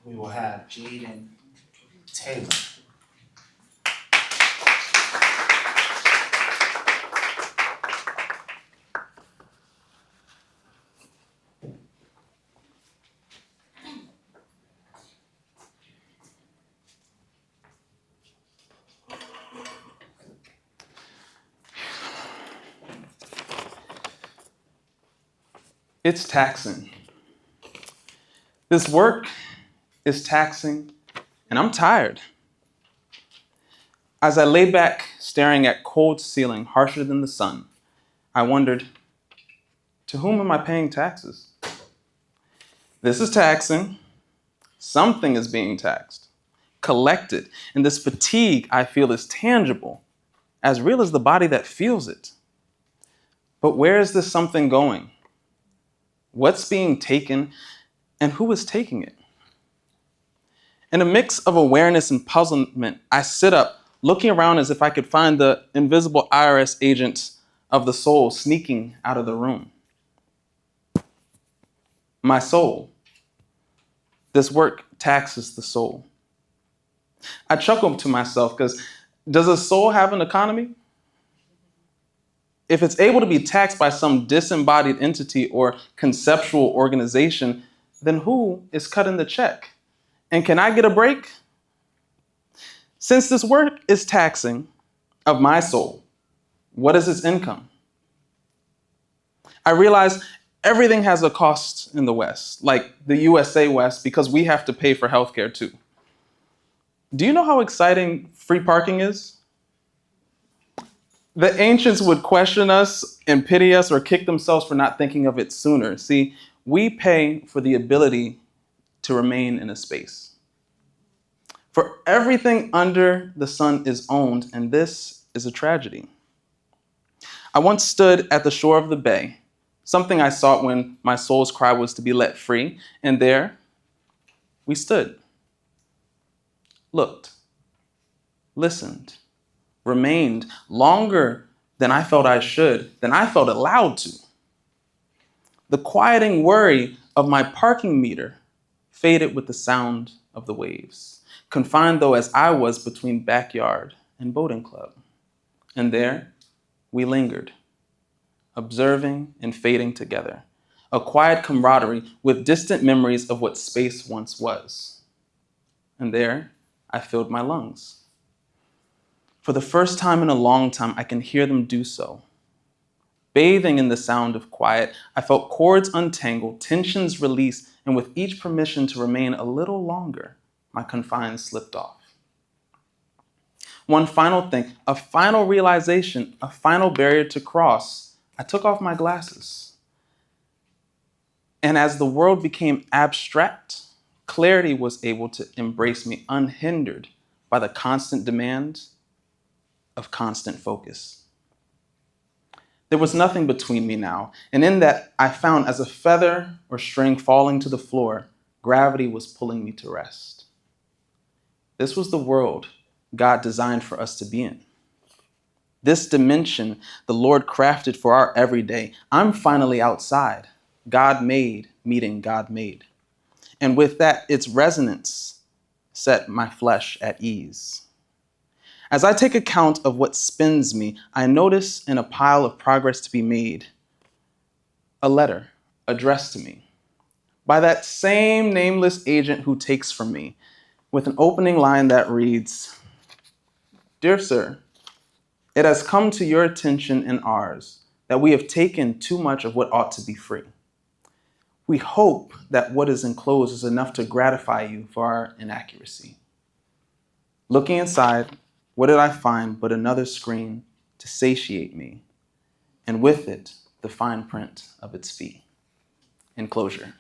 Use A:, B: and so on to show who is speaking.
A: we will have Jaden Taylor.
B: It's taxing. This work is taxing, and I'm tired. As I lay back, staring at cold ceiling harsher than the sun, I wondered, to whom am I paying taxes? This is taxing. Something is being taxed, collected, and this fatigue I feel is tangible, as real as the body that feels it. But where is this something going? What's being taken, and who is taking it? In a mix of awareness and puzzlement, I sit up, looking around as if I could find the invisible IRS agent of the soul sneaking out of the room. My soul. This work taxes the soul. I chuckle to myself because does a soul have an economy? If it's able to be taxed by some disembodied entity or conceptual organization, then who is cutting the check? And can I get a break? Since this work is taxing of my soul, what is its income? I realize everything has a cost in the West, like the USA West, because we have to pay for healthcare too. Do you know how exciting free parking is? The ancients would question us and pity us or kick themselves for not thinking of it sooner. See, we pay for the ability to remain in a space. For everything under the sun is owned, and this is a tragedy. I once stood at the shore of the bay, something I sought when my soul's cry was to be let free, and there we stood, looked, listened, remained longer than I felt I should, than I felt allowed to. The quieting worry of my parking meter faded with the sound of the waves, confined though as I was between backyard and boating club. And there we lingered, observing and fading together, a quiet camaraderie with distant memories of what space once was. And there I filled my lungs. For the first time in a long time, I can hear them do so. Bathing in the sound of quiet, I felt cords untangle, tensions release, and with each permission to remain a little longer, my confines slipped off. One final thing, a final realization, a final barrier to cross. I took off my glasses. And as the world became abstract, clarity was able to embrace me unhindered by the constant demand of constant focus. There was nothing between me now, and in that I found as a feather or string falling to the floor, gravity was pulling me to rest. This was the world God designed for us to be in. This dimension the Lord crafted for our everyday. I'm finally outside, God made meeting God made. And with that, its resonance set my flesh at ease. As I take account of what spins me, I notice in a pile of progress to be made, a letter addressed to me by that same nameless agent who takes from me, with an opening line that reads, "Dear Sir, it has come to your attention and ours that we have taken too much of what ought to be free. We hope that what is enclosed is enough to gratify you for our inaccuracy." Looking inside, what did I find but another screen to satiate me, and with it, the fine print of its fee. Enclosure.